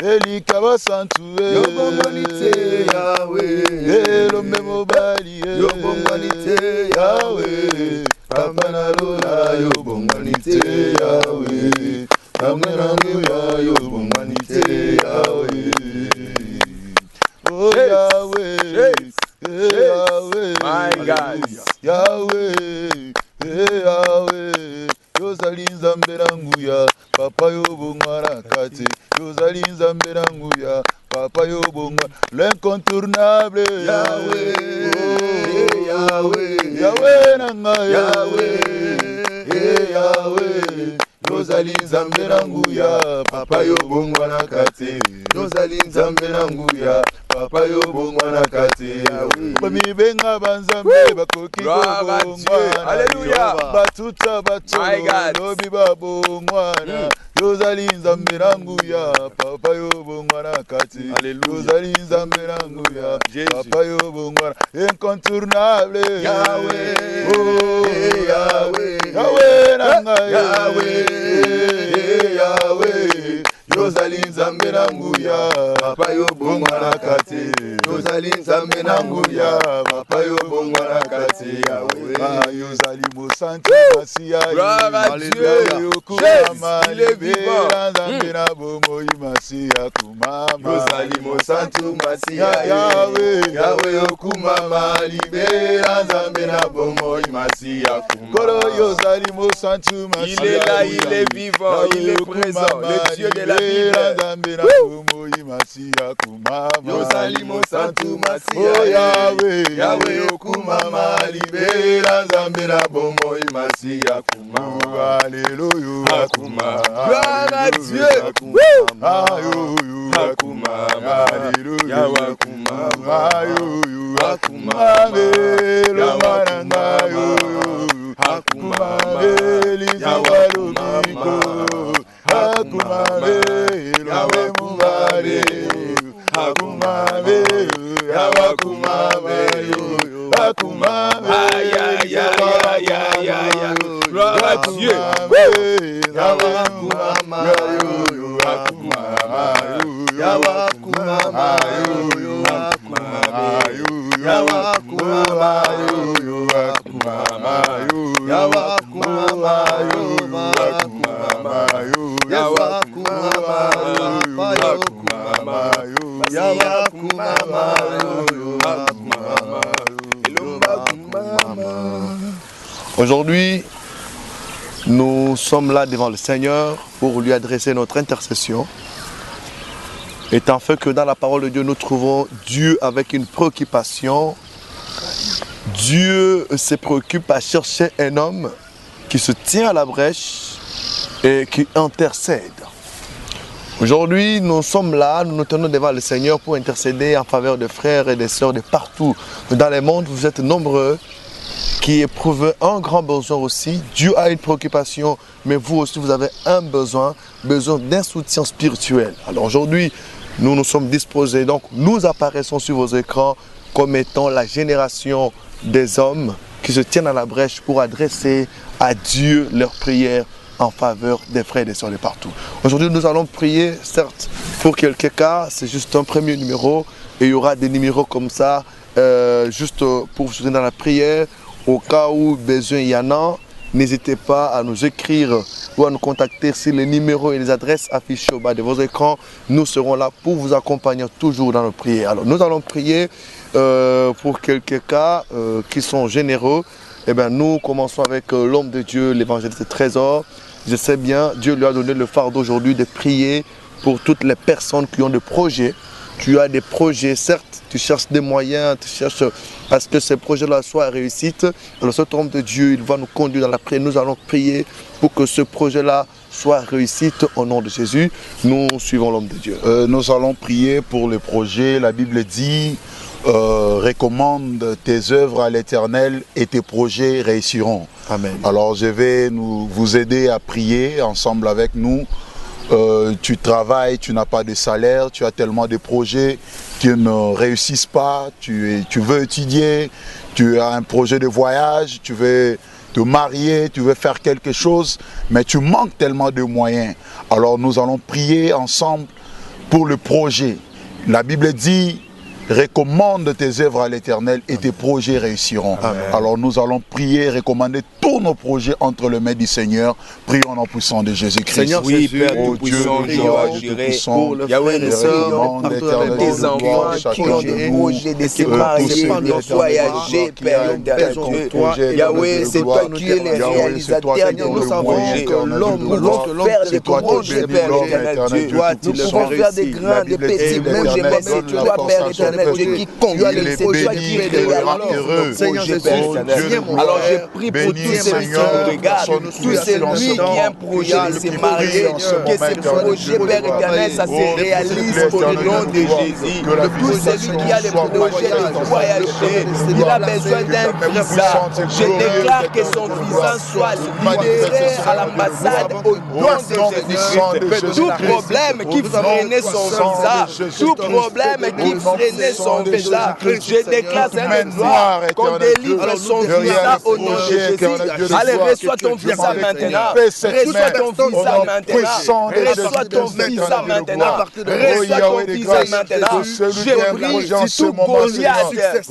Eli kabasantu Yobongonite Yahweh Elo memobali Yobongonite Yahweh Papa na lola yobongonite Yahweh Amweranguya yobongonite Yahweh Oh Yahweh Yahweh My God Yahweh Yahweh Yozali nzambe nanguya Papa yobongwara kati Yozali nzambe nanguya Papa yobongwa l'incontournable Yahweh Yahweh Yahweh nanga Yahweh Yahweh Yozali nzambe nanguya Papa yobongwara kati Yozali nzambe nanguya Papa yobongwara kati Bamibenga banzambe bakoki kobongwana Alléluia Batuta batolo lobi babongwana Yozali nzambe nanguya Papa yobongwana kati Yozali nzambe nanguya Papa yobongwana incontournable Yahweh Yahweh Yahweh nanga Yahweh Yahweh Yozali nzambe nanguya Papa yobongwana kati Yozali nzambe nanguya Papa yobongwana kati Yahweh Yozali mosantu masiya Gloire à Dieu il est vivant nzambe na bomoi masiya kumama Yozali mosantu masiya Yahweh Yahweh okumama libera nzambe na bomoi masiya Koro kumama Yozali mosantu masiya Il est là, il est vivant, il est présent, le Dieu de la Bible. Yozali mosantu masiya Oh Yahweh Yahweh okumama libera nzambe na bomoi masiya kumama Alléluia Akuma Gloire à Dieu Akumama Yahweh akumama Akumama Yahweh akumama Akumama Yahweh akumama Yahweh mubare Akumama Yahweh akumama Aïe aïe aïe aïe aïe Gloire à Dieu Yahweh akumama Akumama Yahweh akumama Yahweh akumama Aujourd'hui, nous sommes là devant le Seigneur pour lui adresser notre intercession. Étant fait que dans la parole de Dieu, nous trouvons Dieu avec une préoccupation. Dieu se préoccupe à chercher un homme qui se tient à la brèche et qui intercède. Aujourd'hui, nous sommes là, nous nous tenons devant le Seigneur pour intercéder en faveur des frères et des sœurs de partout dans le monde. Vous êtes nombreux qui éprouvent un grand besoin aussi. Dieu a une préoccupation, mais vous aussi, vous avez un besoin d'un soutien spirituel. Alors aujourd'hui, nous nous sommes disposés, donc nous apparaissons sur vos écrans comme étant la génération des hommes qui se tiennent à la brèche pour adresser à Dieu leurs prières en faveur des frères et des sœurs de partout. Aujourd'hui, nous allons prier, certes, pour quelques cas, c'est juste un premier numéro, et il y aura des numéros comme ça, juste pour vous soutenir dans la prière. Au cas où besoin il y en a, n'hésitez pas à nous écrire ou à nous contacter sur les numéros et les adresses affichées au bas de vos écrans. Nous serons là pour vous accompagner toujours dans nos prières. Alors, nous allons prier pour quelques cas qui sont généreux. Eh bien, nous commençons avec l'homme de Dieu, l'évangéliste Trésor. Je sais bien, Dieu lui a donné le fardeau aujourd'hui de prier pour toutes les personnes qui ont des projets. Tu as des projets, certes, tu cherches des moyens, tu cherches à ce que ces projets-là soient réussites. Alors cet homme de Dieu, il va nous conduire dans la prière. Nous allons prier pour que ce projet-là soit réussite au nom de Jésus. Nous suivons l'homme de Dieu. Nous allons prier pour le projet. La Bible dit, recommande tes œuvres à l'Éternel et tes projets réussiront. Amen. Alors je vais vous aider à prier ensemble avec nous. Tu travailles, tu n'as pas de salaire, tu as tellement de projets qui ne réussissent pas, tu veux étudier, tu as un projet de voyage, tu veux te marier, tu veux faire quelque chose, mais tu manques tellement de moyens. Alors nous allons prier ensemble pour le projet. La Bible dit, recommande tes œuvres à l'Éternel et tes projets réussiront. Amen. Alors nous allons prier, recommander tous nos projets entre les mains du Seigneur. Prions en puissant de Jésus-Christ. Seigneur, oui, Père Tout-Puissant, pour le Yahweh, les sœurs, tes enfants qui ont des projets de se marier, de voyager, Père éternel. Yahweh, c'est toi qui es le réalisateur de nos projets. L'homme faire des projets, Père éternel Dieu. Nous pouvons faire des grands, des petits, même je mets toi, Père éternel Dieu, qui conduit, c'est toi qui réalise Seigneur Jésus. Alors je prie pour tous ceux qui nous regardent, tous celui qui a un projet de se marier, que ce projet, Père éternel, ça se réalise au nom de Jésus. Tout celui qui a le projet de voyager, il a besoin d'un visa. Je déclare que son visa soit libéré à l'ambassade au nom de Jésus. Tout problème qui freinait son visa, tout problème qui freinait son visa, je déclare cette gloire qu'on délivre son visa au nom de Jésus. Allez, reçois ton visa maintenant. Reçois ton visa maintenant. Reçois ton visa maintenant. Reçois ton visa maintenant. Je prie sur tout Goliath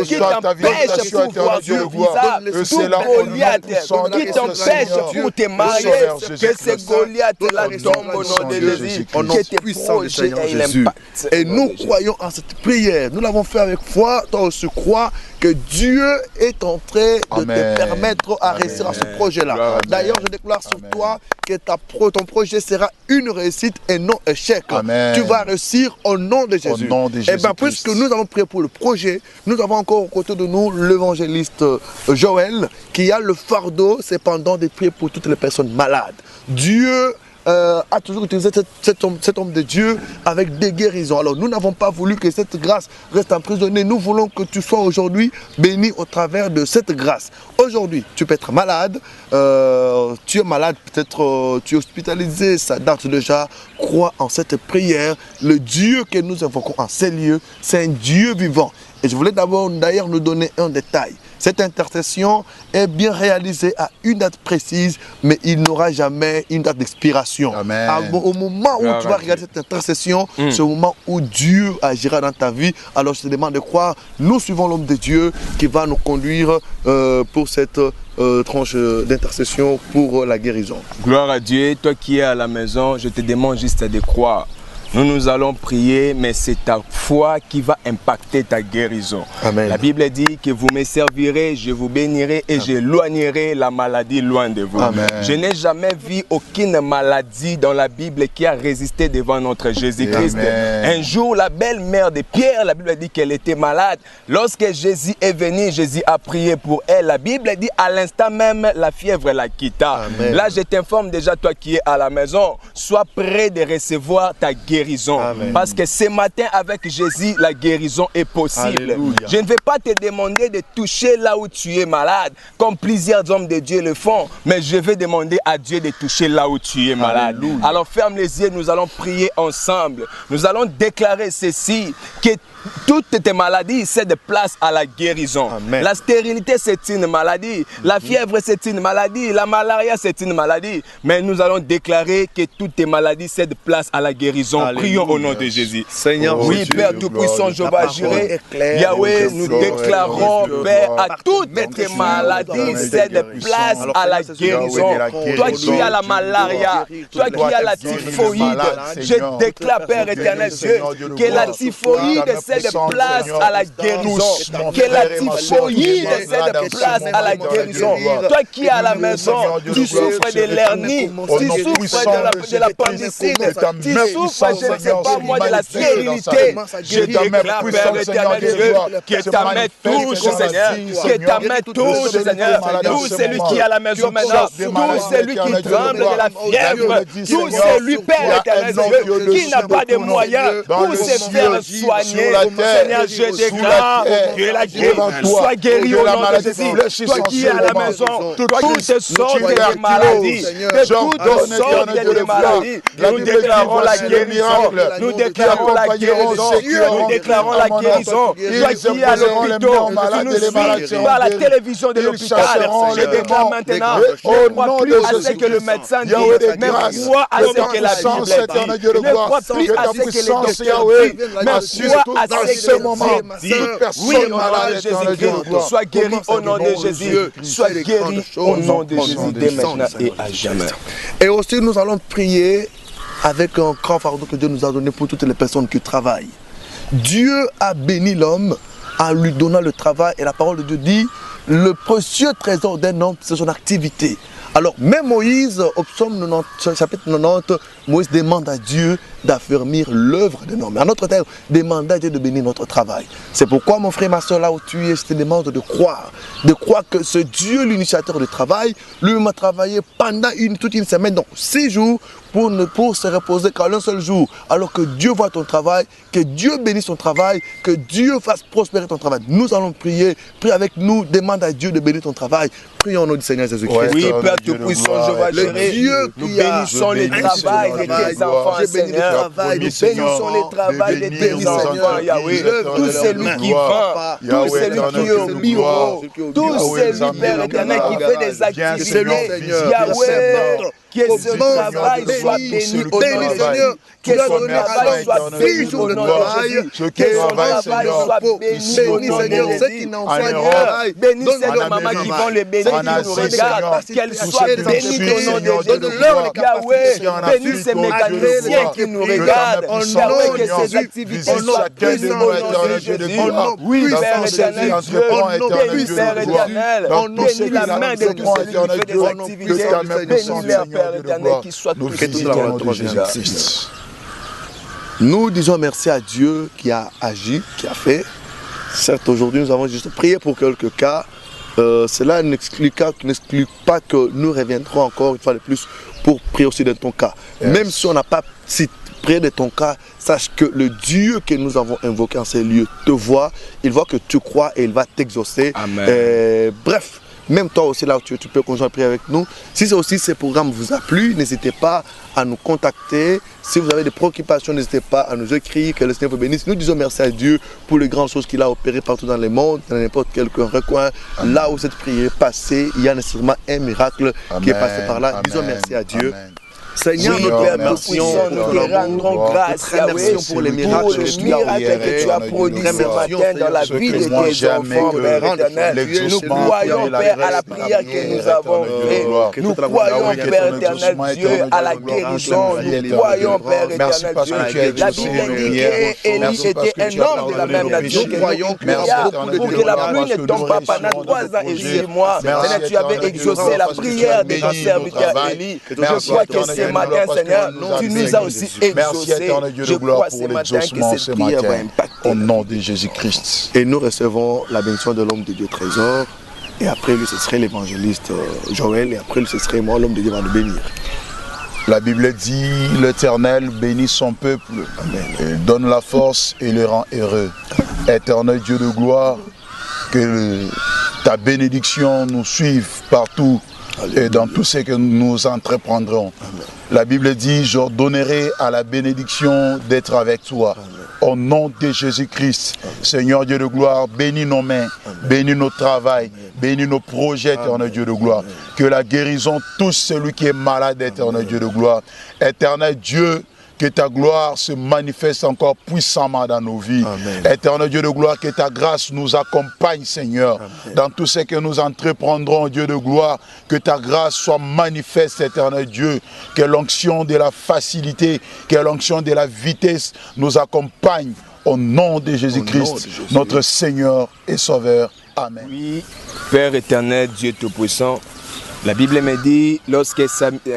qui t'empêche pour voir du visa, tout Goliath qui t'empêche pour te marier, que ce Goliath-là tombe au nom de Jésus, que tes projets aient l'impact. Et nous croyons en cette prière. Nous l'avons fait avec foi. Toi aussi crois que Dieu est en train de te permettre à réussir à ce projet-là. D'ailleurs, je déclare sur toi que ton projet sera une réussite et non échec. Amen. Tu vas réussir au nom de Jésus. Et bien, puisque nous avons prié pour le projet, nous avons encore aux côtés de nous l'évangéliste Joël qui a le fardeau, cependant, de prier pour toutes les personnes malades. Dieu a toujours utilisé cet homme de Dieu avec des guérisons. Alors nous n'avons pas voulu que cette grâce reste emprisonnée. Nous voulons que tu sois aujourd'hui béni au travers de cette grâce. Aujourd'hui, tu peux être malade, tu es malade, peut-être tu es hospitalisé, ça date déjà. Crois en cette prière. Le Dieu que nous invoquons en ces lieux, c'est un Dieu vivant. Et je voulais d'ailleurs nous donner un détail. Cette intercession est bien réalisée à une date précise, mais il n'aura jamais une date d'expiration. Au moment où tu vas regarder cette intercession, c'est au moment où Dieu agira dans ta vie. Alors je te demande de croire, nous suivons l'homme de Dieu qui va nous conduire pour cette tranche d'intercession pour la guérison. Gloire à Dieu, toi qui es à la maison, je te demande juste de croire. Nous allons prier, mais c'est ta foi qui va impacter ta guérison. Amen. La Bible dit que vous me servirez, je vous bénirai et j'éloignerai la maladie loin de vous. Amen. Je n'ai jamais vu aucune maladie dans la Bible qui a résisté devant notre Jésus-Christ. Un jour, la belle-mère de Pierre, la Bible dit qu'elle était malade. Lorsque Jésus est venu, Jésus a prié pour elle. La Bible dit à l'instant même, la fièvre la quitta. Amen. Là, je t'informe déjà, toi qui es à la maison, sois prêt de recevoir ta guérison. Amen. Parce que ce matin avec Jésus, la guérison est possible. Alléluia. Je ne vais pas te demander de toucher là où tu es malade, comme plusieurs hommes de Dieu le font, mais je vais demander à Dieu de toucher là où tu es malade. Alléluia. Alors ferme les yeux, nous allons prier ensemble. Nous allons déclarer ceci, que toutes tes maladies cèdent place à la guérison. Amen. La stérilité, c'est une maladie. La fièvre, c'est une maladie. La malaria, c'est une maladie. Mais nous allons déclarer que toutes tes maladies cèdent place à la guérison. Alléluia. Prions au nom de Jésus. Seigneur, oui, Père Tout-Puissant, Jéhovah Jireh, Yahweh, nous déclarons, Père, à toutes tes maladies cèdent place à la guérison. Toi qui as la malaria, toi qui as la typhoïde, je déclare, Père éternel Dieu, que la typhoïde cède place à la guérison. Que la typhoïde cède place à la guérison. Toi qui es à la maison, tu souffres de l'hernie, tu souffres de l'appendicite, tu souffres, je ne sais pas moi, de la stérilité. Je déclare, Père éternel Dieu, que ta main touche, Seigneur. Que ta main touche, Seigneur. Tout celui qui est à la maison maintenant, tout celui qui tremble de la fièvre, tout celui, Père éternel Dieu, qui n'a pas de moyens pour se faire soigner. Seigneur, je déclare que la guérison soit guérie au nom de Jésus. Toi qui es à la maison, toutes sortes de maladies, de toutes sortes de maladies, nous déclarons la guérison Nous déclarons la guérison. Nous déclarons la guérison. Toi qui es à l'hôpital, tu nous par la télévision de l'hôpital. Je déclare maintenant, ne crois plus à ce que le médecin dit, mais crois à ce que la Bible dit. Ne crois plus à ce que les docteurs disent, mais crois à ce que Dieu dit. Oui, au nom de Jésus-Christ, sois guéri au nom de Jésus. Sois guéri au nom de Jésus dès maintenant et à jamais. Et aussi, nous allons prier avec un grand fardeau que Dieu nous a donné pour toutes les personnes qui travaillent. Dieu a béni l'homme en lui donnant le travail, et la parole de Dieu dit le précieux trésor d'un homme, c'est son activité. Alors, même Moïse, au psaume 90, chapitre 90, Moïse demande à Dieu d'affermir l'œuvre d'un homme. En d'autres termes, demande à Dieu de bénir notre travail. C'est pourquoi, mon frère, ma soeur, là où tu es, je te demande de croire que ce Dieu, l'initiateur du travail, lui m'a travaillé pendant toute une semaine, donc 6 jours, pour se reposer qu'à un seul jour. Alors que Dieu voit ton travail, que Dieu bénisse ton travail, que Dieu fasse prospérer ton travail. Nous allons prier, prie avec nous, demande à Dieu de bénir ton travail. Prions au nom du Seigneur Jésus-Christ. Oui, Père Tout-Puissant, je vais gérer. Nous bénissons le travail de tes enfants, Seigneur. Nous bénissons le travail de tes enfants, Yahweh. Tout celui qui vend, tout celui qui est au bureau, tout celui, Père éternel, qui fait des activités, Yahweh. Que ce travail soit béni au nom de Jésus. Que son travail soit béni au nom de Jésus. Que son travail soit béni au nom de Jésus. Seigneur, bénis ces mamans qui vont le bénir, qui nous regardent. Qu'elles soient bénies au nom de Jésus. Yahweh, bénis ces mécaniciens qui nous regardent. Yahweh, que ces activités soient bénies au nom de Jésus. Oui, Père éternel, Dieu, bénis Père éternel. Bénis la main de tous ceux qui font des activités. Bénis leur Père éternel, qui soit tout dans notre Jésus-Christ. Nous disons merci à Dieu qui a agi, qui a fait. Certes, aujourd'hui, nous avons juste prié pour quelques cas. Cela n'exclut pas que nous reviendrons encore une fois de plus pour prier aussi de ton cas. Yes. Même si on n'a pas prié de ton cas, sache que le Dieu que nous avons invoqué en ces lieux te voit, il voit que tu crois et il va t'exaucer. Bref. Même toi aussi, là où tu peux continuer à prier avec nous. Si ce programme vous a plu, n'hésitez pas à nous contacter. Si vous avez des préoccupations, n'hésitez pas à nous écrire. Que le Seigneur vous bénisse. Nous disons merci à Dieu pour les grandes choses qu'il a opérées partout dans le monde, dans n'importe quel recoin. Là où cette prière est passée, il y a nécessairement un miracle qui est passé par là. Amen. Disons merci à Dieu. Amen. Seigneur, oui, notre Père, merci nous te rendrons grâce, Yahweh, pour les miracles que tu as produits ce matin dans la vie de tes enfants, Père éternel. Nous croyons, Père, à la prière que nous avons faite. Nous croyons, Père éternel, Dieu, à la guérison. Nous croyons, Père éternel, Dieu. La Bible dit qu'Élie était un homme de la même nature que nous. Pour que la pluie ne tombe pas pendant 3 ans et 6 mois. Maintenant, tu avais exaucé la prière de ton serviteur Élie. Je crois que ce matin, Seigneur, tu nous as aussi exaucés. Je crois ce matin que cette prière va impacter. Au nom de Jésus-Christ. Et nous recevons la bénédiction de l'homme de Dieu Trésor. Et après lui, ce serait l'évangéliste Joël. Et après lui, ce serait moi, l'homme de Dieu va nous bénir. La Bible dit, l'Éternel bénit son peuple. Amen. Il donne la force et le rend heureux. Éternel Dieu de gloire, que ta bénédiction nous suive partout. Et dans tout ce que nous entreprendrons. Amen. La Bible dit, j'ordonnerai à la bénédiction d'être avec toi. Amen. Au nom de Jésus-Christ, Seigneur Dieu de gloire, bénis nos mains, Amen. Bénis nos travails, Amen. Bénis nos projets, éternel Dieu de gloire. Amen. Que la guérison touche celui qui est malade, éternel Dieu de gloire. Éternel Dieu, que ta gloire se manifeste encore puissamment dans nos vies. Amen. Éternel Dieu de gloire, que ta grâce nous accompagne, Seigneur, Amen. Dans tout ce que nous entreprendrons, Dieu de gloire, que ta grâce soit manifeste, éternel Dieu, que l'onction de la facilité, que l'onction de la vitesse nous accompagne au nom de Jésus-Christ, notre Seigneur et Sauveur. Amen. Oui, Père éternel, Dieu Tout-Puissant, la Bible me dit, lorsque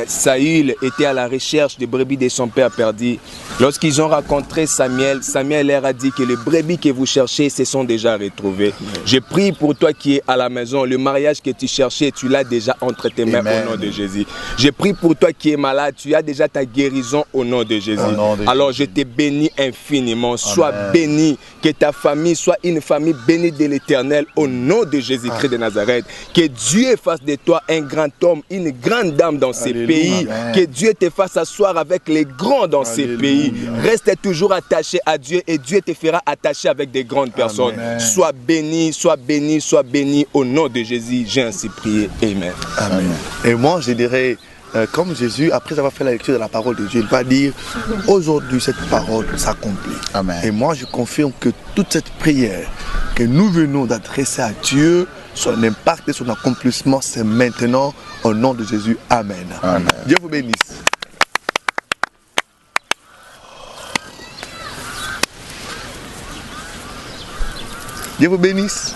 Saül était à la recherche des brebis de son père perdu, lorsqu'ils ont rencontré Samuel, Samuel leur a dit que les brebis que vous cherchez se sont déjà retrouvés. Je prie pour toi qui es à la maison, le mariage que tu cherchais, tu l'as déjà entre tes mains. Amen. Au nom de Jésus. Je prie pour toi qui es malade, tu as déjà ta guérison au nom de Jésus. Alors je te bénis infiniment, Amen. Sois béni, que ta famille soit une famille bénie de l'Éternel au nom de Jésus-Christ de Nazareth. Que Dieu fasse de toi un grand homme, une grande dame dans ces pays. Que Dieu te fasse asseoir avec les grands dans ces pays. Reste toujours attaché à Dieu et Dieu te fera attacher avec des grandes personnes. Sois béni, sois béni, sois béni. Au nom de Jésus, j'ai ainsi prié. Amen. Amen. Et moi, je dirais, comme Jésus, après avoir fait la lecture de la parole de Dieu, il va dire, aujourd'hui cette parole s'accomplit. Et moi, je confirme que toute cette prière que nous venons d'adresser à Dieu, son impact et son accomplissement, c'est maintenant au nom de Jésus. Amen. Amen. Dieu vous bénisse. Dieu vous bénisse.